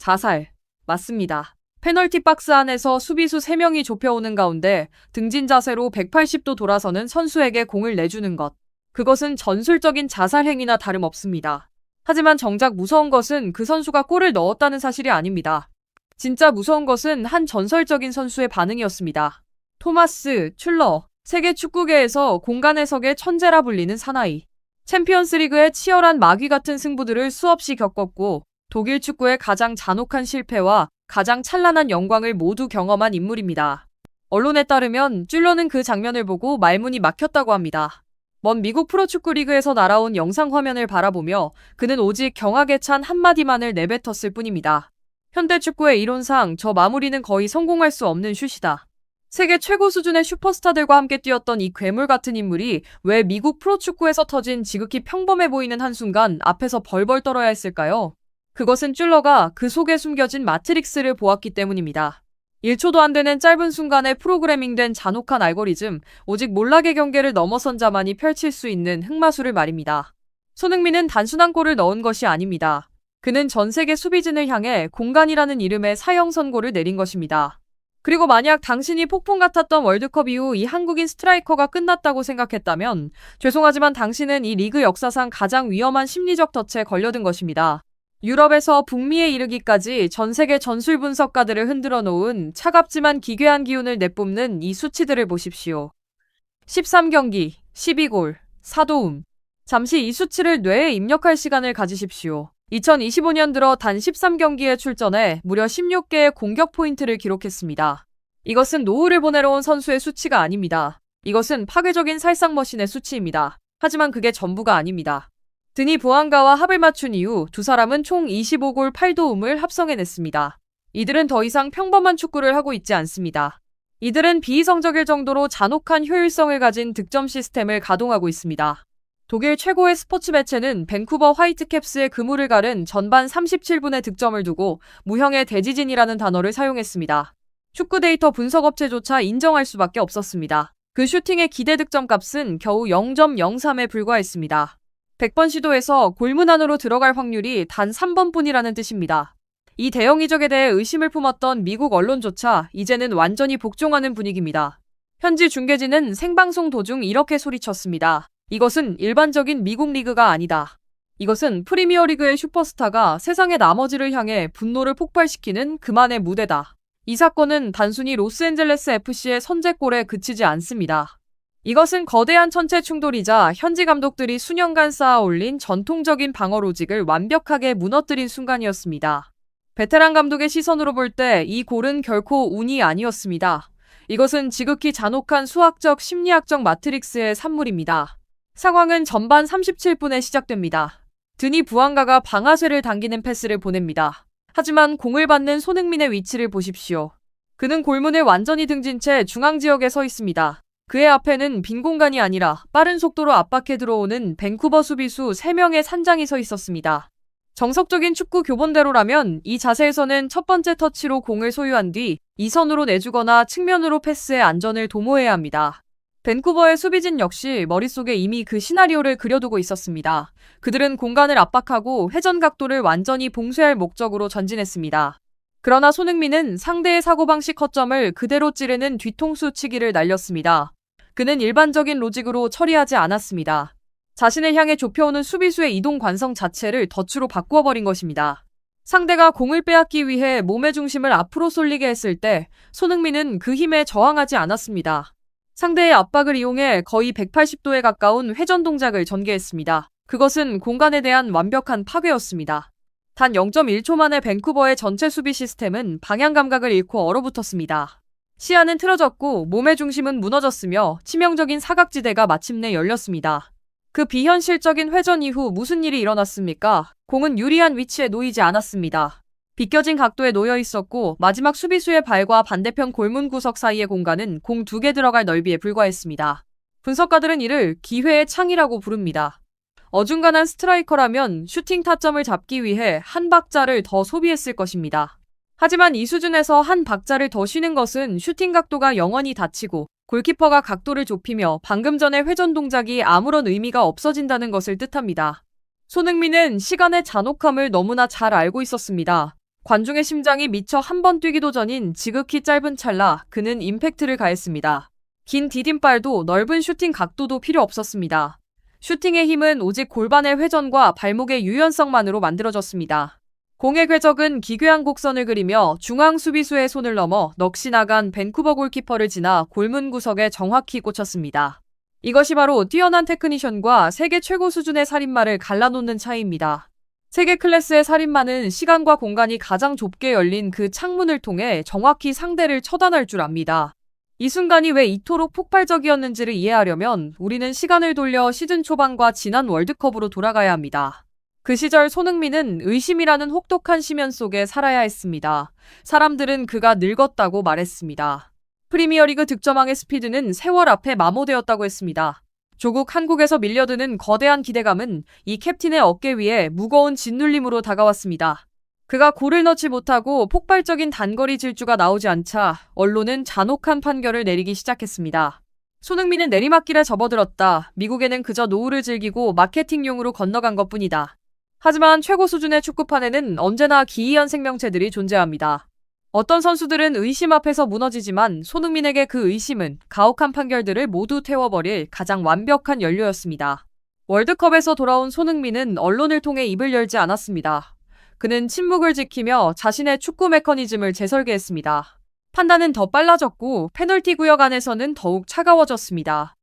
자살. 맞습니다. 페널티 박스 안에서 수비수 3명이 좁혀오는 가운데 등진 자세로 180도 돌아서는 선수에게 공을 내주는 것. 그것은 전술적인 자살 행위나 다름없습니다. 하지만 정작 무서운 것은 그 선수가 골을 넣었다는 사실이 아닙니다. 진짜 무서운 것은 한 전설적인 선수의 반응이었습니다. 토마스 튤러, 세계 축구계에서 공간 해석의 천재라 불리는 사나이. 챔피언스리그의 치열한 마귀 같은 승부들을 수없이 겪었고 독일 축구의 가장 잔혹한 실패와 가장 찬란한 영광을 모두 경험한 인물입니다. 언론에 따르면 튤러는 그 장면을 보고 말문이 막혔다고 합니다. 먼 미국 프로축구 리그에서 날아온 영상 화면을 바라보며 그는 오직 경악에 찬 한마디만을 내뱉었을 뿐입니다. 현대 축구의 이론상 저 마무리는 거의 성공할 수 없는 슛이다. 세계 최고 수준의 슈퍼스타들과 함께 뛰었던 이 괴물 같은 인물이 왜 미국 프로축구에서 터진 지극히 평범해 보이는 한순간 앞에서 벌벌 떨어야 했을까요? 그것은 튤러가 그 속에 숨겨진 마트릭스를 보았기 때문입니다. 1초도 안 되는 짧은 순간에 프로그래밍된 잔혹한 알고리즘, 오직 몰락의 경계를 넘어선 자만이 펼칠 수 있는 흑마술을 말입니다. 손흥민은 단순한 골을 넣은 것이 아닙니다. 그는 전 세계 수비진을 향해 공간이라는 이름의 사형 선고를 내린 것입니다. 그리고 만약 당신이 폭풍 같았던 월드컵 이후 이 한국인 스트라이커가 끝났다고 생각했다면 죄송하지만 당신은 이 리그 역사상 가장 위험한 심리적 덫에 걸려든 것입니다. 유럽에서 북미에 이르기까지 전 세계 전술 분석가들을 흔들어 놓은 차갑지만 기괴한 기운을 내뿜는 이 수치들을 보십시오. 13경기, 12골, 4도움. 잠시 이 수치를 뇌에 입력할 시간을 가지십시오. 2025년 들어 단 13경기에 출전해 무려 16개의 공격 포인트를 기록했습니다. 이것은 노후를 보내러 온 선수의 수치가 아닙니다. 이것은 파괴적인 살상머신의 수치입니다. 하지만 그게 전부가 아닙니다. 드니 부안가와 합을 맞춘 이후 두 사람은 총 25골 8도움을 합성해냈습니다. 이들은 더 이상 평범한 축구를 하고 있지 않습니다. 이들은 비이성적일 정도로 잔혹한 효율성을 가진 득점 시스템을 가동하고 있습니다. 독일 최고의 스포츠 매체는 밴쿠버 화이트캡스의 그물을 가른 전반 37분의 득점을 두고 무형의 대지진이라는 단어를 사용했습니다. 축구 데이터 분석업체조차 인정할 수밖에 없었습니다. 그 슈팅의 기대 득점 값은 겨우 0.03에 불과했습니다. 100번 시도해서 골문 안으로 들어갈 확률이 단 3번뿐이라는 뜻입니다. 이 대형 이적에 대해 의심을 품었던 미국 언론조차 이제는 완전히 복종하는 분위기입니다. 현지 중계진은 생방송 도중 이렇게 소리쳤습니다. 이것은 일반적인 미국 리그가 아니다. 이것은 프리미어리그의 슈퍼스타가 세상의 나머지를 향해 분노를 폭발시키는 그만의 무대다. 이 사건은 단순히 로스앤젤레스 FC의 선제골에 그치지 않습니다. 이것은 거대한 천체 충돌이자 현지 감독들이 수년간 쌓아 올린 전통적인 방어 로직을 완벽하게 무너뜨린 순간이었습니다. 베테랑 감독의 시선으로 볼 때 이 골은 결코 운이 아니었습니다. 이것은 지극히 잔혹한 수학적 심리학적 마트릭스의 산물입니다. 상황은 전반 37분에 시작됩니다. 드니 부안가가 방아쇠를 당기는 패스를 보냅니다. 하지만 공을 받는 손흥민의 위치를 보십시오. 그는 골문을 완전히 등진 채 중앙 지역에 서 있습니다. 그의 앞에는 빈 공간이 아니라 빠른 속도로 압박해 들어오는 밴쿠버 수비수 3명의 산장이 서 있었습니다. 정석적인 축구 교본대로라면 이 자세에서는 첫 번째 터치로 공을 소유한 뒤 2선으로 내주거나 측면으로 패스해 안전을 도모해야 합니다. 밴쿠버의 수비진 역시 머릿속에 이미 그 시나리오를 그려두고 있었습니다. 그들은 공간을 압박하고 회전 각도를 완전히 봉쇄할 목적으로 전진했습니다. 그러나 손흥민은 상대의 사고방식 허점을 그대로 찌르는 뒤통수 치기를 날렸습니다. 그는 일반적인 로직으로 처리하지 않았습니다. 자신을 향해 좁혀오는 수비수의 이동 관성 자체를 덫으로 바꾸어 버린 것입니다. 상대가 공을 빼앗기 위해 몸의 중심을 앞으로 쏠리게 했을 때 손흥민은 그 힘에 저항하지 않았습니다. 상대의 압박을 이용해 거의 180도에 가까운 회전 동작을 전개했습니다. 그것은 공간에 대한 완벽한 파괴였습니다. 단 0.1초 만에 밴쿠버의 전체 수비 시스템은 방향 감각을 잃고 얼어붙었습니다. 시야는 틀어졌고 몸의 중심은 무너졌으며 치명적인 사각지대가 마침내 열렸습니다. 그 비현실적인 회전 이후 무슨 일이 일어났습니까? 공은 유리한 위치에 놓이지 않았습니다. 비껴진 각도에 놓여 있었고 마지막 수비수의 발과 반대편 골문 구석 사이의 공간은 공 2개 들어갈 넓이에 불과했습니다. 분석가들은 이를 기회의 창이라고 부릅니다. 어중간한 스트라이커라면 슈팅 타점을 잡기 위해 한 박자를 더 소비했을 것입니다. 하지만 이 수준에서 한 박자를 더 쉬는 것은 슈팅 각도가 영원히 닫히고 골키퍼가 각도를 좁히며 방금 전의 회전 동작이 아무런 의미가 없어진다는 것을 뜻합니다. 손흥민은 시간의 잔혹함을 너무나 잘 알고 있었습니다. 관중의 심장이 미처 한 번 뛰기도 전인 지극히 짧은 찰나 그는 임팩트를 가했습니다. 긴 디딤발도 넓은 슈팅 각도도 필요 없었습니다. 슈팅의 힘은 오직 골반의 회전과 발목의 유연성만으로 만들어졌습니다. 공의 궤적은 기괴한 곡선을 그리며 중앙 수비수의 손을 넘어 넋이 나간 밴쿠버 골키퍼를 지나 골문 구석에 정확히 꽂혔습니다. 이것이 바로 뛰어난 테크니션과 세계 최고 수준의 살인마를 갈라놓는 차이입니다. 세계 클래스의 살인마는 시간과 공간이 가장 좁게 열린 그 창문을 통해 정확히 상대를 처단할 줄 압니다. 이 순간이 왜 이토록 폭발적이었는지를 이해하려면 우리는 시간을 돌려 시즌 초반과 지난 월드컵으로 돌아가야 합니다. 그 시절 손흥민은 의심이라는 혹독한 심연 속에 살아야 했습니다. 사람들은 그가 늙었다고 말했습니다. 프리미어리그 득점왕의 스피드는 세월 앞에 마모되었다고 했습니다. 조국 한국에서 밀려드는 거대한 기대감은 이 캡틴의 어깨 위에 무거운 짓눌림으로 다가왔습니다. 그가 골을 넣지 못하고 폭발적인 단거리 질주가 나오지 않자 언론은 잔혹한 판결을 내리기 시작했습니다. 손흥민은 내리막길에 접어들었다. 미국에는 그저 노후를 즐기고 마케팅용으로 건너간 것뿐이다. 하지만 최고 수준의 축구판에는 언제나 기이한 생명체들이 존재합니다. 어떤 선수들은 의심 앞에서 무너지지만 손흥민에게 그 의심은 가혹한 판결들을 모두 태워버릴 가장 완벽한 연료였습니다. 월드컵에서 돌아온 손흥민은 언론을 통해 입을 열지 않았습니다. 그는 침묵을 지키며 자신의 축구 메커니즘을 재설계했습니다. 판단은 더 빨라졌고 페널티 구역 안에서는 더욱 차가워졌습니다.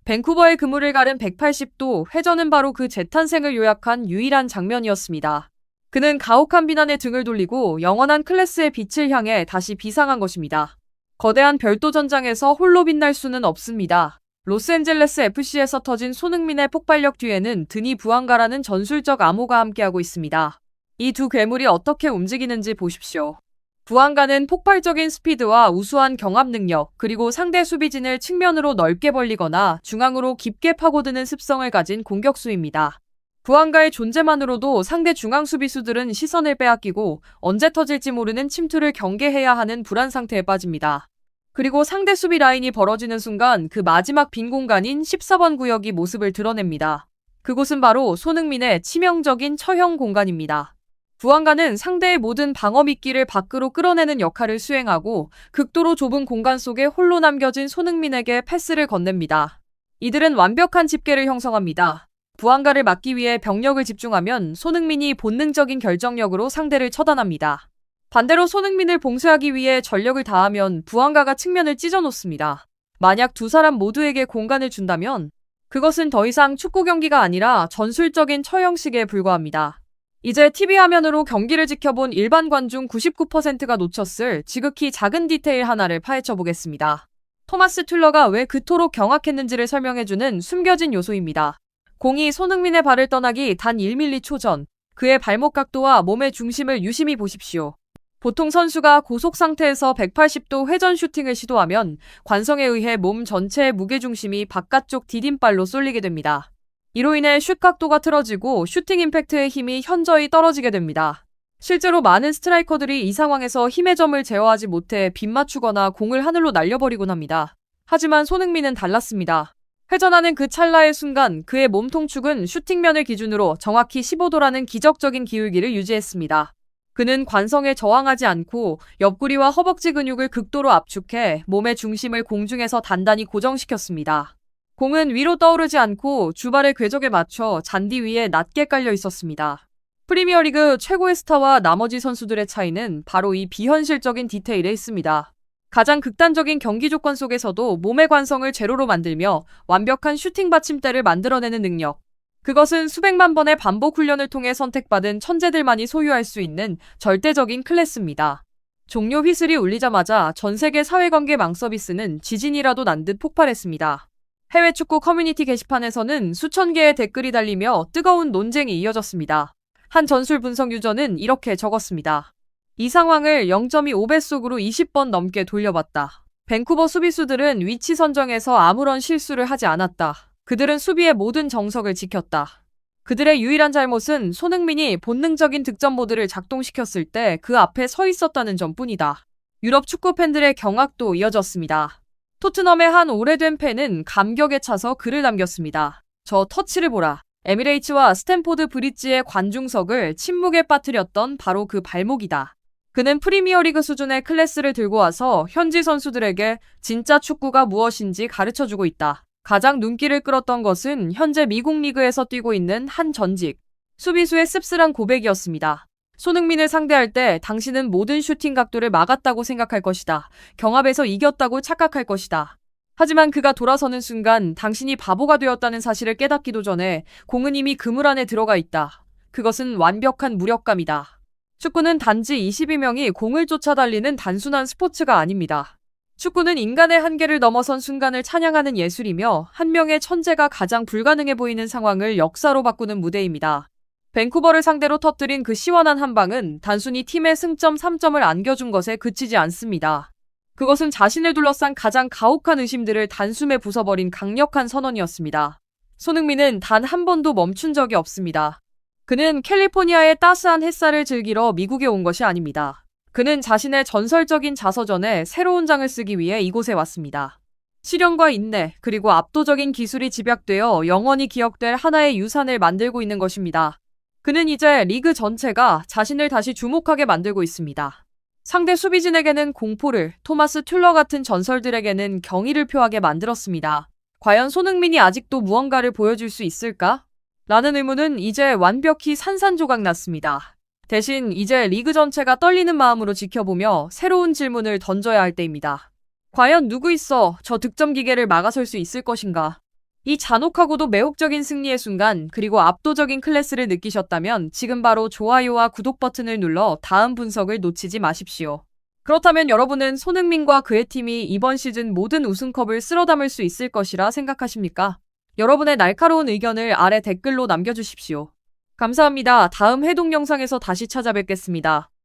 밴쿠버의 그물을 가른 180도 회전은 바로 그 재탄생을 요약한 유일한 장면이었습니다. 그는 가혹한 비난에 등을 돌리고 영원한 클래스의 빛을 향해 다시 비상한 것입니다. 거대한 별도 전장에서 홀로 빛날 수는 없습니다. 로스앤젤레스 FC에서 터진 손흥민의 폭발력 뒤에는 드니 부앙가라는 전술적 암호가 함께하고 있습니다. 이 두 괴물이 어떻게 움직이는지 보십시오. 부앙가는 폭발적인 스피드와 우수한 경합 능력, 그리고 상대 수비진을 측면으로 넓게 벌리거나 중앙으로 깊게 파고드는 습성을 가진 공격수입니다. 부앙가의 존재만으로도 상대 중앙 수비수들은 시선을 빼앗기고 언제 터질지 모르는 침투를 경계해야 하는 불안 상태에 빠집니다. 그리고 상대 수비 라인이 벌어지는 순간 그 마지막 빈 공간인 14번 구역이 모습을 드러냅니다. 그곳은 바로 손흥민의 치명적인 처형 공간입니다. 부앙가는 상대의 모든 방어 미끼를 밖으로 끌어내는 역할을 수행하고 극도로 좁은 공간 속에 홀로 남겨진 손흥민에게 패스를 건넵니다. 이들은 완벽한 집계를 형성합니다. 부앙가를 막기 위해 병력을 집중하면 손흥민이 본능적인 결정력으로 상대를 처단합니다. 반대로 손흥민을 봉쇄하기 위해 전력을 다하면 부앙가가 측면을 찢어놓습니다. 만약 두 사람 모두에게 공간을 준다면 그것은 더 이상 축구 경기가 아니라 전술적인 처형식에 불과합니다. 이제 TV 화면으로 경기를 지켜본 일반 관중 99%가 놓쳤을 지극히 작은 디테일 하나를 파헤쳐 보겠습니다. 토마스 튠러가 왜 그토록 경악했는지를 설명해주는 숨겨진 요소입니다. 공이 손흥민의 발을 떠나기 단 1mm 초 전, 그의 발목 각도와 몸의 중심을 유심히 보십시오. 보통 선수가 고속 상태에서 180도 회전 슈팅을 시도하면 관성에 의해 몸 전체의 무게중심이 바깥쪽 디딤발로 쏠리게 됩니다. 이로 인해 슛 각도가 틀어지고 슈팅 임팩트의 힘이 현저히 떨어지게 됩니다. 실제로 많은 스트라이커들이 이 상황에서 힘의 점을 제어하지 못해 빗맞추거나 공을 하늘로 날려버리곤 합니다. 하지만 손흥민은 달랐습니다. 회전하는 그 찰나의 순간 그의 몸통축은 슈팅면을 기준으로 정확히 15도라는 기적적인 기울기를 유지했습니다. 그는 관성에 저항하지 않고 옆구리와 허벅지 근육을 극도로 압축해 몸의 중심을 공중에서 단단히 고정시켰습니다. 공은 위로 떠오르지 않고 주발의 궤적에 맞춰 잔디 위에 낮게 깔려 있었습니다. 프리미어리그 최고의 스타와 나머지 선수들의 차이는 바로 이 비현실적인 디테일에 있습니다. 가장 극단적인 경기 조건 속에서도 몸의 관성을 제로로 만들며 완벽한 슈팅 받침대를 만들어내는 능력. 그것은 수백만 번의 반복 훈련을 통해 선택받은 천재들만이 소유할 수 있는 절대적인 클래스입니다. 종료 휘슬이 울리자마자 전 세계 사회관계 망 서비스는 지진이라도 난 듯 폭발했습니다. 해외 축구 커뮤니티 게시판에서는 수천 개의 댓글이 달리며 뜨거운 논쟁이 이어졌습니다. 한 전술 분석 유저는 이렇게 적었습니다. 이 상황을 0.25배속으로 20번 넘게 돌려봤다. 밴쿠버 수비수들은 위치 선정에서 아무런 실수를 하지 않았다. 그들은 수비의 모든 정석을 지켰다. 그들의 유일한 잘못은 손흥민이 본능적인 득점 모드를 작동시켰을 때 그 앞에 서 있었다는 점뿐이다. 유럽 축구 팬들의 경악도 이어졌습니다. 토트넘의 한 오래된 팬은 감격에 차서 글을 남겼습니다. 저 터치를 보라. 에미레이츠와 스탠포드 브리지의 관중석을 침묵에 빠뜨렸던 바로 그 발목이다. 그는 프리미어리그 수준의 클래스를 들고 와서 현지 선수들에게 진짜 축구가 무엇인지 가르쳐주고 있다. 가장 눈길을 끌었던 것은 현재 미국 리그에서 뛰고 있는 한 전직 수비수의 씁쓸한 고백이었습니다. 손흥민을 상대할 때 당신은 모든 슈팅 각도를 막았다고 생각할 것이다. 경합에서 이겼다고 착각할 것이다. 하지만 그가 돌아서는 순간 당신이 바보가 되었다는 사실을 깨닫기도 전에 공은 이미 그물 안에 들어가 있다. 그것은 완벽한 무력감이다. 축구는 단지 22명이 공을 쫓아 달리는 단순한 스포츠가 아닙니다. 축구는 인간의 한계를 넘어선 순간을 찬양하는 예술이며 한 명의 천재가 가장 불가능해 보이는 상황을 역사로 바꾸는 무대입니다. 밴쿠버를 상대로 터뜨린 그 시원한 한 방은 단순히 팀의 승점 3점을 안겨준 것에 그치지 않습니다. 그것은 자신을 둘러싼 가장 가혹한 의심들을 단숨에 부숴버린 강력한 선언이었습니다. 손흥민은 단 한 번도 멈춘 적이 없습니다. 그는 캘리포니아의 따스한 햇살을 즐기러 미국에 온 것이 아닙니다. 그는 자신의 전설적인 자서전에 새로운 장을 쓰기 위해 이곳에 왔습니다. 실현과 인내, 그리고 압도적인 기술이 집약되어 영원히 기억될 하나의 유산을 만들고 있는 것입니다. 그는 이제 리그 전체가 자신을 다시 주목하게 만들고 있습니다. 상대 수비진에게는 공포를, 토마스 튠러 같은 전설들에게는 경의를 표하게 만들었습니다. 과연 손흥민이 아직도 무언가를 보여줄 수 있을까? 라는 의문은 이제 완벽히 산산조각 났습니다. 대신 이제 리그 전체가 떨리는 마음으로 지켜보며 새로운 질문을 던져야 할 때입니다. 과연 누구 있어 저 득점 기계를 막아설 수 있을 것인가? 이 잔혹하고도 매혹적인 승리의 순간, 그리고 압도적인 클래스를 느끼셨다면 지금 바로 좋아요와 구독 버튼을 눌러 다음 분석을 놓치지 마십시오. 그렇다면 여러분은 손흥민과 그의 팀이 이번 시즌 모든 우승컵을 쓸어담을 수 있을 것이라 생각하십니까? 여러분의 날카로운 의견을 아래 댓글로 남겨주십시오. 감사합니다. 다음 해동 영상에서 다시 찾아뵙겠습니다.